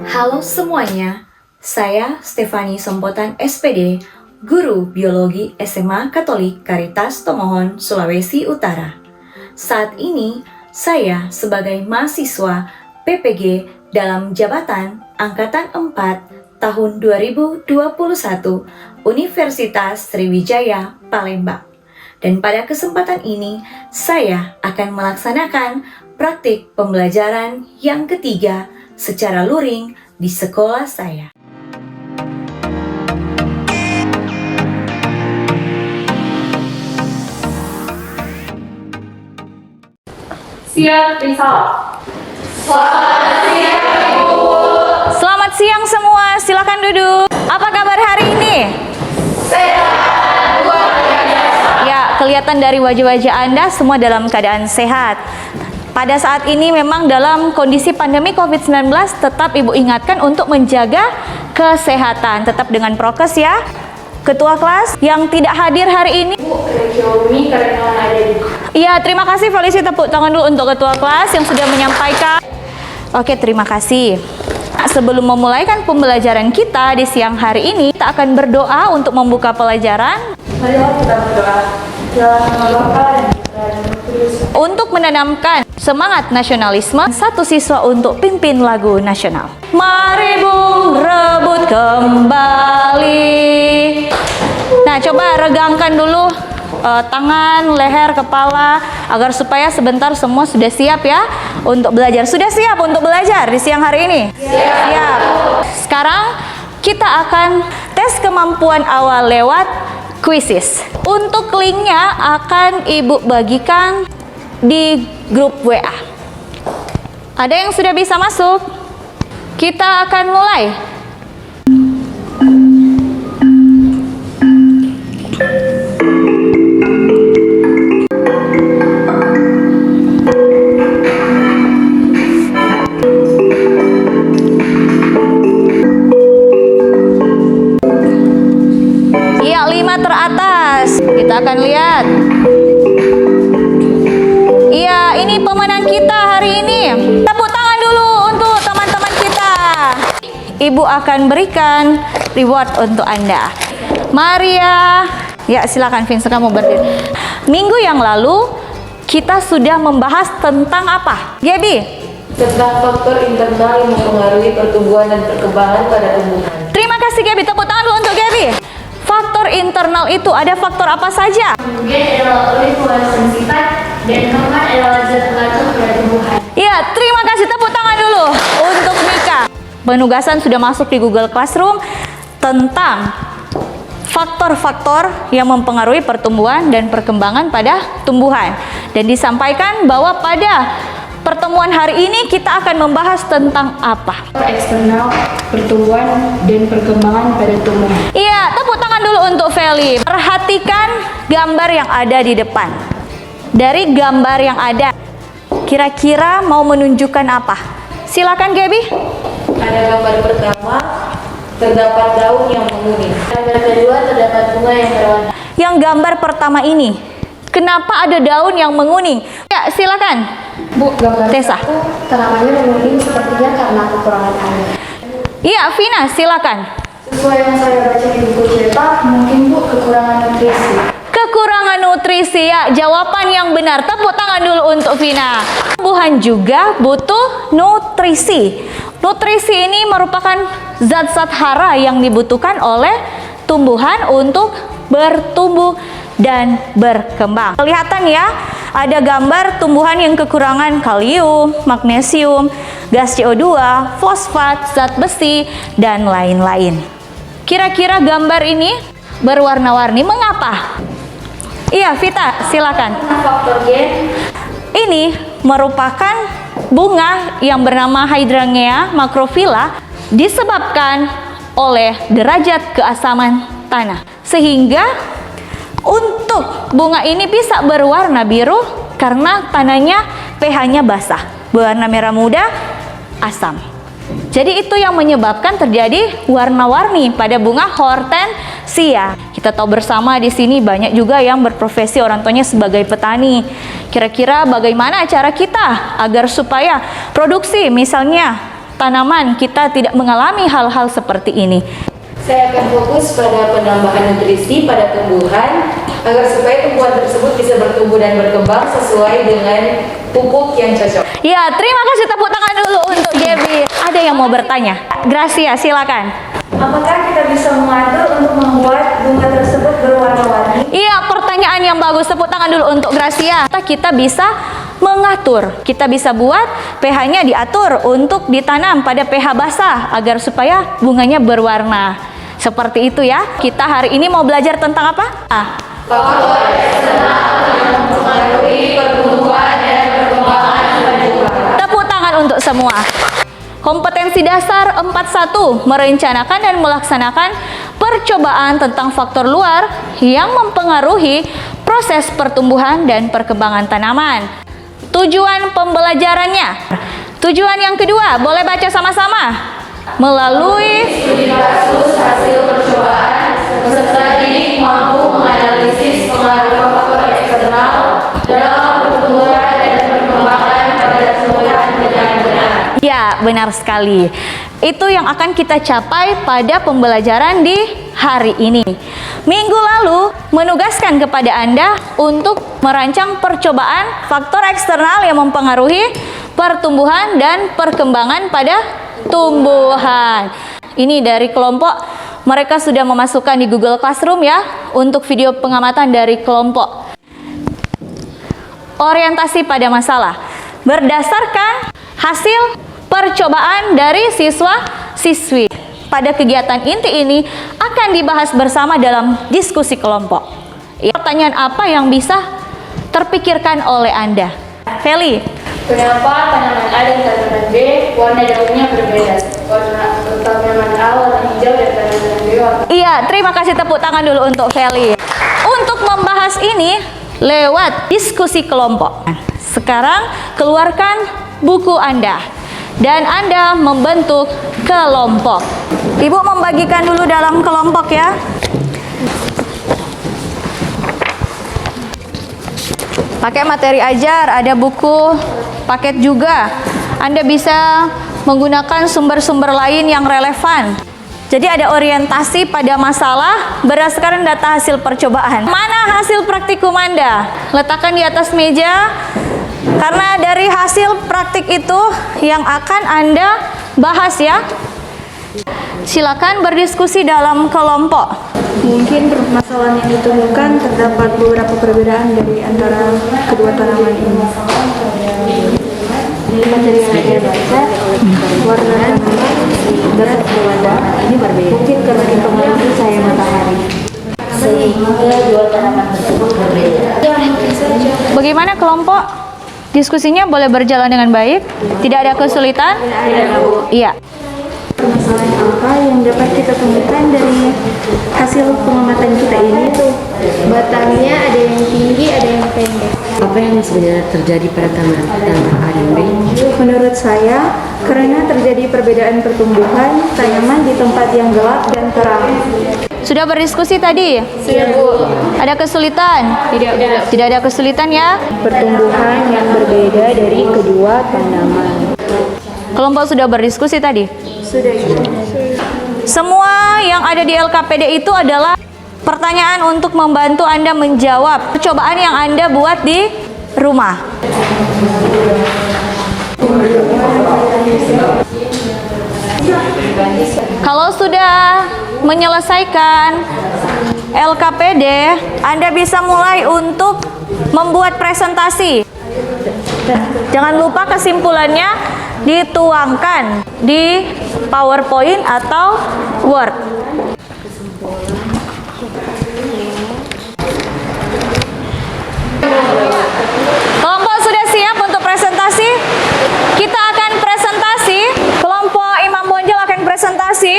Halo semuanya, saya Stefani Sompotan SPD, Guru Biologi SMA Katolik Caritas Tomohon, Sulawesi Utara. Saat ini, saya sebagai mahasiswa PPG dalam jabatan Angkatan 4 tahun 2021 Universitas Sriwijaya Palembang. Dan pada kesempatan ini, saya akan melaksanakan praktik pembelajaran yang ketiga secara luring di sekolah saya. Siap, Risa. Selamat siang semua, silakan duduk. Apa kabar hari ini? Sehat, luar biasa. Ya, kelihatan dari wajah-wajah Anda semua dalam keadaan sehat. Pada saat ini memang dalam kondisi pandemi COVID-19, tetap Ibu ingatkan untuk menjaga kesehatan. Tetap dengan prokes ya. Ketua kelas yang tidak hadir hari ini. Bu, Xiaomi karena ada di... Iya, terima kasih Felici, tepuk tangan dulu untuk ketua kelas yang sudah menyampaikan. Oke, terima kasih. Sebelum memulaikan pembelajaran kita di siang hari ini, kita akan berdoa untuk membuka pelajaran. Mari kita berdoa. Dalam Bapa dan Terus. Untuk menanamkan semangat nasionalisme, satu siswa untuk pimpin lagu nasional. Mari Bung rebut kembali. Nah, coba regangkan dulu tangan, leher, kepala, agar supaya sebentar semua sudah siap ya untuk belajar. Sudah siap untuk belajar di siang hari ini? Siap. Sekarang kita akan tes kemampuan awal lewat kuisis. Untuk linknya akan Ibu bagikan di grup WA. Ada yang sudah bisa masuk? Kita akan mulai. Iya, 5 teratas. Kita akan lihat. Iya, ini pemenang kita hari ini. Tepuk tangan dulu untuk teman-teman kita. Ibu akan berikan reward untuk Anda. Maria. Ya, silakan Vince, kamu berdiri. Minggu yang lalu kita sudah membahas tentang apa? Gaby? Tentang faktor internal yang mempengaruhi pertumbuhan dan perkembangan pada tumbuhan. Terima kasih Gaby. Tepuk tangan dulu untuk Gaby. Faktor internal itu ada faktor apa saja? Kemudian adalah oleh sifat dan hormon adalah zat pengatup pada tumbuhan. Ya, terima kasih, tepuk tangan dulu untuk Mika. Penugasan sudah masuk di Google Classroom tentang faktor-faktor yang mempengaruhi pertumbuhan dan perkembangan pada tumbuhan. Dan disampaikan bahwa pada pertemuan hari ini kita akan membahas tentang apa? Faktor eksternal pertumbuhan dan perkembangan pada tumbuhan. Iya, tepuk tangan dulu untuk Feli. Perhatikan gambar yang ada di depan. Dari gambar yang ada, kira-kira mau menunjukkan apa? Silakan Gaby. Ada gambar pertama, terdapat daun yang menguning. Gambar kedua, terdapat bunga yang berwarna. Yang gambar pertama ini, kenapa ada daun yang menguning? Ya, silakan. Bu, gambar Tessa. satu, tanamannya menguning sepertinya karena kekurangan air. Iya, Vina, silakan. Sesuai yang saya baca di buku cetak, mungkin Bu kekurangan nutrisi. Kekurangan nutrisi, ya, jawaban yang benar. Tepuk tangan dulu untuk Vina. Tumbuhan juga butuh nutrisi. Nutrisi ini merupakan zat-zat hara yang dibutuhkan oleh tumbuhan untuk bertumbuh dan berkembang. Kelihatan ya, ada gambar tumbuhan yang kekurangan kalium, magnesium, gas CO2, fosfat, zat besi, dan lain-lain. Kira-kira gambar ini berwarna-warni, mengapa? Iya, Vita, silakan. Faktor gen. Ini merupakan bunga yang bernama Hydrangea macrophylla disebabkan oleh derajat keasaman tanah. Sehingga untuk bunga ini bisa berwarna biru karena tanahnya pH-nya basah. Berwarna merah muda, asam. Jadi itu yang menyebabkan terjadi warna-warni pada bunga hortensia. Kita tahu bersama di sini banyak juga yang berprofesi orang tuanya sebagai petani. Kira-kira bagaimana cara kita agar supaya produksi misalnya tanaman kita tidak mengalami hal-hal seperti ini. Saya akan fokus pada penambahan nutrisi pada tumbuhan agar supaya tumbuhan tersebut bisa bertumbuh dan berkembang sesuai dengan pupuk yang cocok. Ya, terima kasih, tepuk tangan dulu untuk Gaby. Ada yang mau bertanya? Gracia, silakan. Apakah kita bisa mengatur untuk membuat bunga tersebut berwarna-warni? Iya, pertanyaan yang bagus. Tepuk tangan dulu untuk Gracia. Kita bisa mengatur. Kita bisa buat pH-nya diatur untuk ditanam pada pH basah agar supaya bunganya berwarna. Seperti itu ya. Kita hari ini mau belajar tentang apa? Faktor eksternal yang mempengaruhi pertumbuhan dan perkembangan tumbuhan. Tepuk tangan untuk semua. Kompetensi dasar 41, merencanakan dan melaksanakan percobaan tentang faktor luar yang mempengaruhi proses pertumbuhan dan perkembangan tanaman. Tujuan pembelajarannya. Tujuan yang kedua, boleh baca sama-sama. Melalui Studi kasus hasil percobaan, peserta didik mampu menganalisis pengaruh faktor eksternal dalam pertumbuhan dan perkembangan pada tumbuhan dengan benar. Ya, benar sekali. Itu yang akan kita capai pada pembelajaran di hari ini. Minggu lalu menugaskan kepada Anda untuk merancang percobaan faktor eksternal yang mempengaruhi pertumbuhan dan perkembangan pada tumbuhan. Ini dari kelompok, mereka sudah memasukkan di Google Classroom ya untuk video pengamatan dari kelompok. Orientasi pada masalah berdasarkan hasil percobaan dari siswa-siswi. Pada kegiatan inti ini akan dibahas bersama dalam diskusi kelompok. Pertanyaan apa yang bisa terpikirkan oleh Anda? Feli. Kenapa tanaman A dan tanaman B warna daunnya berbeda? Tanaman A warna hijau dan tanaman B warna. Iya, terima kasih, tepuk tangan dulu untuk Feli. Untuk membahas ini lewat diskusi kelompok. Sekarang keluarkan buku Anda dan Anda membentuk kelompok. Ibu membagikan dulu dalam kelompok ya. Pakai materi ajar, ada buku paket juga. Anda bisa menggunakan sumber-sumber lain yang relevan. Jadi ada orientasi pada masalah berdasarkan data hasil percobaan. Mana hasil praktikum Anda? Letakkan di atas meja. Karena dari hasil praktik itu yang akan Anda bahas ya. Silakan berdiskusi dalam kelompok. Mungkin permasalahan yang ditemukan terdapat beberapa perbedaan dari antara kedua tanaman ini. Dari materi yang saya baca, warna tanaman berat berbeda. Ini berbeda. Mungkin karena dipengaruhi cahaya matahari. Sehingga dua tanaman tersebut berbeda. Bagaimana kelompok? Diskusinya boleh berjalan dengan baik? Tidak ada kesulitan? Iya. Permasalahan apa yang dapat kita temukan dari hasil pengamatan kita ini? Batangnya ada yang tinggi, ada yang pendek. Apa yang sebenarnya terjadi pada tanaman A dan B? Menurut saya, karena terjadi perbedaan pertumbuhan tanaman di tempat yang gelap dan terang. Sudah berdiskusi tadi? Sudah, Bu. Ada kesulitan? Tidak ada kesulitan ya? Pertumbuhan yang berbeda dari kedua tanaman. Kelompok sudah berdiskusi tadi? Sudah Ibu. Semua yang ada di LKPD itu adalah pertanyaan untuk membantu Anda menjawab percobaan yang Anda buat di rumah. Kalau sudah menyelesaikan LKPD, Anda bisa mulai untuk membuat presentasi. Jangan lupa kesimpulannya dituangkan di PowerPoint atau Word. Kelompok sudah siap untuk presentasi? Kita akan presentasi. Kelompok Imam Bonjol akan presentasi.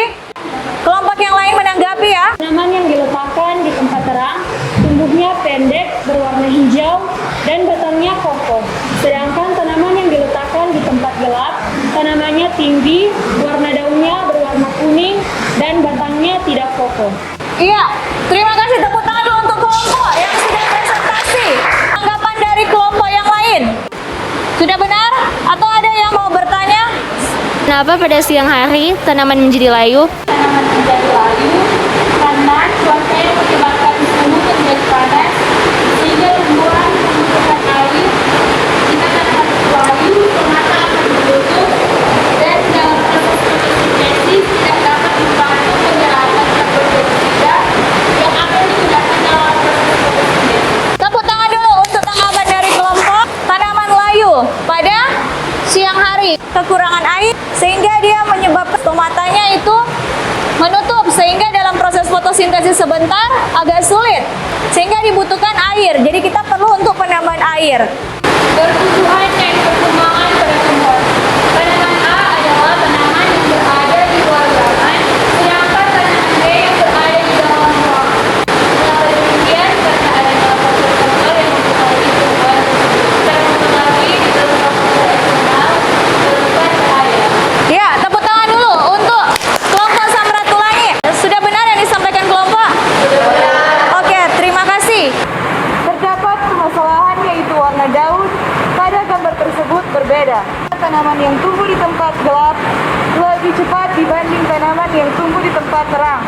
Kelompok yang lain menanggapi ya. Tanaman yang diletakkan di tempat terang, tumbuhnya pendek, berwarna hijau, dan batangnya kokoh. Sedangkan tanaman yang diletakkan di tempat gelap, tanamannya tinggi, warna daunnya berwarna kuning, dan batangnya tidak kokoh. Iya, terima kasih, tepuk tangan dulu untuk kelompok yang sudah presentasi. Tanggapan dari kelompok yang lain? Sudah benar? Atau ada yang mau bertanya? Kenapa pada siang hari tanaman menjadi layu? Tanaman menjadi layu karena cuaca yang menyebabkan suhu menjadi panas sehingga tumbuhan membutuhkan air. Jika tanaman layu, maka akan bertutup dan dalam proses fotosintesis tidak dapat membantu penyerapan karbon dioksida yang akan digunakan dalam proses fotosintesis. Tepuk tangan dulu untuk tanggapan dari kelompok tanaman layu pada siang hari. Kekurangan air sehingga dia menyebabkan tomatanya itu menutup, sehingga dalam proses fotosintesis sebentar agak sulit, sehingga dibutuhkan air. Jadi kita perlu untuk penambahan air. Pertumbuhan dan perkembangan pada tumbuhan. Tanaman A adalah tanaman yang berada di luar ruangan, sedangkan tanaman B yang berada di dalam ruangan. Mengapa demikian? Karena adanya faktor-faktor yang mempengaruhi tumbuhan. Kita mengetahui di dalam faktor eksternal berupa cahaya. Ya, tepuk tangan dulu untuk kelompok Samratulangi. Sudah benar yang disampaikan kelompok? Oke, terima kasih. Terdapat permasalahan yaitu warna daun pada gambar tersebut berbeda. Tanaman yang tumbuh di tempat gelap lebih cepat dibanding tanaman yang tumbuh di tempat terang.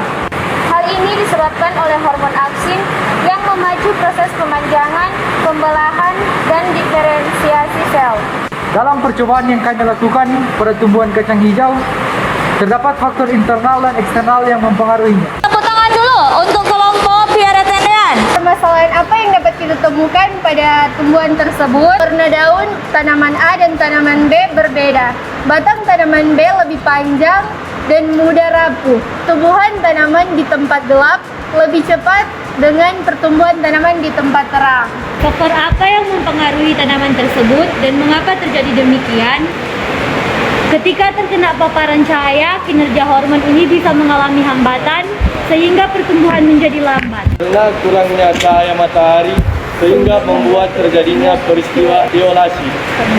Hal ini disebabkan oleh hormon auksin yang memacu proses pemanjangan, pembelahan, dan diferensiasi sel. Dalam percobaan yang kami lakukan pada tumbuhan kacang hijau, terdapat faktor internal dan eksternal yang mempengaruhinya. Tepuk tangan dulu untuk kelompok Piara Tendean. Permasalahan apa yang dapat kita temukan pada tumbuhan tersebut? Warna daun tanaman A dan tanaman B berbeda. Batang tanaman B lebih panjang dan mudah rapuh. Tumbuhan tanaman di tempat gelap lebih cepat dengan pertumbuhan tanaman di tempat terang. Faktor apa yang mempengaruhi tanaman tersebut dan mengapa terjadi demikian? Ketika terkena paparan cahaya, kinerja hormon ini bisa mengalami hambatan sehingga pertumbuhan menjadi lambat. Karena kurangnya cahaya matahari sehingga membuat terjadinya peristiwa eolasi.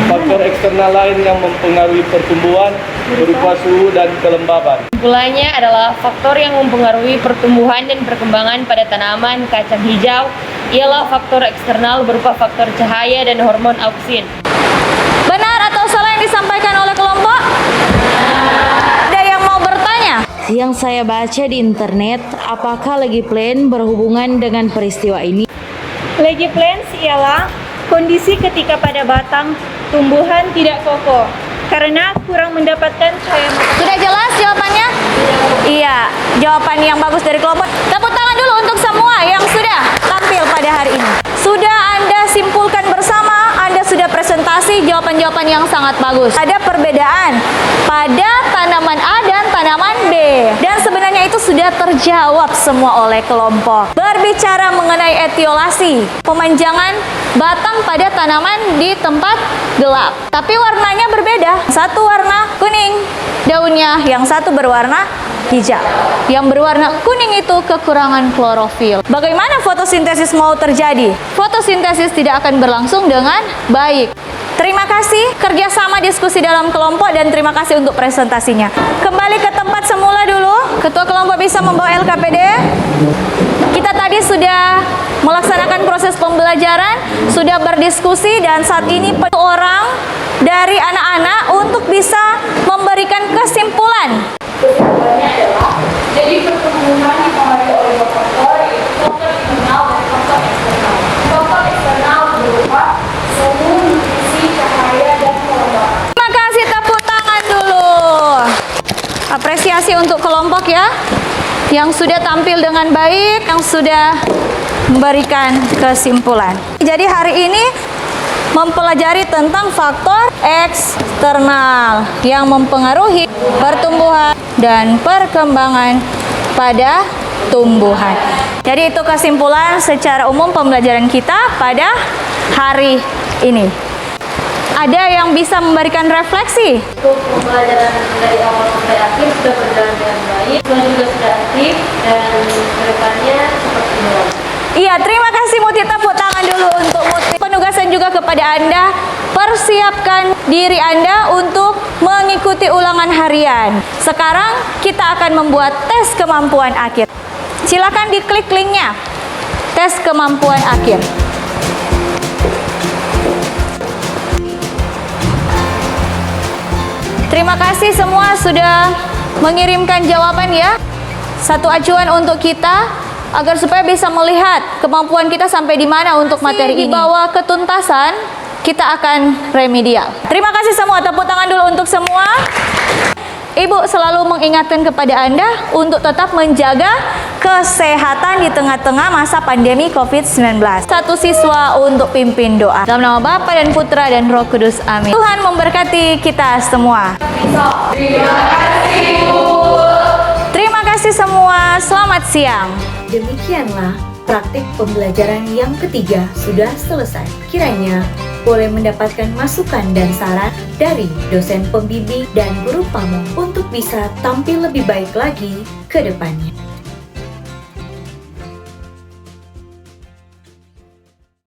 Faktor eksternal lain yang mempengaruhi pertumbuhan berupa suhu dan kelembaban. Kesimpulannya adalah faktor yang mempengaruhi pertumbuhan dan perkembangan pada tanaman kacang hijau ialah faktor eksternal berupa faktor cahaya dan hormon auksin. Benar atau salah yang disampaikan oleh kelompok? Ada yang mau bertanya? Yang saya baca di internet, apakah Legiplan berhubungan dengan peristiwa ini? Legiplans ialah kondisi ketika pada batang tumbuhan tidak kokoh karena kurang mendapatkan cahaya matahari. Sudah jelas jawabannya? Iya, jawaban yang bagus dari kelompok. Tepuk tangan dulu untuk semua yang sudah tampil pada hari ini. Sudah Anda simpulkan bersama, Anda sudah presentasi jawaban-jawaban yang sangat bagus. Ada perbedaan pada tanaman A dan tanaman B. Dan sebenarnya itu sudah terjawab semua oleh kelompok. Berbicara mengenai etiolasi, pemanjangan batang pada tanaman di tempat gelap. Tapi warnanya berbeda. Satu warna kuning daunnya, yang satu berwarna hijau. Yang berwarna kuning itu kekurangan klorofil. Bagaimana fotosintesis mau terjadi? Fotosintesis tidak akan berlangsung dengan baik. Terima kasih kerjasama diskusi dalam kelompok dan terima kasih untuk presentasinya. Kembali ke tempat semula dulu. Ketua kelompok bisa membawa LKPD. Kita tadi sudah melaksanakan proses pembelajaran, sudah berdiskusi dan saat ini perlu orang dari anak-anak untuk bisa memberikan kesimpulan. Kesimpulannya adalah jadi pertumbuhan dipengaruhi oleh dua faktor, yaitu faktor internal dan faktor eksternal. Faktor eksternal berupa suhu, nutrisi, cahaya, dan kelembaban. Terima kasih, tepuk tangan dulu. Apresiasi untuk kelompok ya, yang sudah tampil dengan baik, yang sudah memberikan kesimpulan. Jadi hari ini mempelajari tentang faktor eksternal yang mempengaruhi pertumbuhan dan perkembangan pada tumbuhan. Jadi itu kesimpulan secara umum pembelajaran kita pada hari ini. Ada yang bisa memberikan refleksi? Untuk pembelajaran dari awal sampai akhir sudah berjalan dengan baik, semua juga sudah aktif dan kedepannya seperti ini. Iya, terima kasih Muti. Tepuk tangan dulu untuk Muti. Penugasan juga kepada Anda, persiapkan diri Anda untuk mengikuti ulangan harian. Sekarang kita akan membuat tes kemampuan akhir. Silakan diklik linknya, tes kemampuan akhir. Terima kasih semua sudah mengirimkan jawaban ya. Satu acuan untuk kita agar supaya bisa melihat kemampuan kita sampai di mana untuk materi ini. Di bawah ketuntasan, kita akan remedial. Terima kasih semua, tepuk tangan dulu untuk semua. Ibu selalu mengingatkan kepada Anda untuk tetap menjaga kesehatan di tengah-tengah masa pandemi COVID-19. Satu siswa untuk pimpin doa. Dalam nama Bapa dan Putra dan Roh Kudus. Amin. Tuhan memberkati kita semua. Terima kasih, Bu. Terima kasih semua. Selamat siang. Demikianlah praktik pembelajaran yang ketiga sudah selesai. Kiranya boleh mendapatkan masukan dan saran dari dosen pembimbing dan guru pamong untuk bisa tampil lebih baik lagi ke depannya.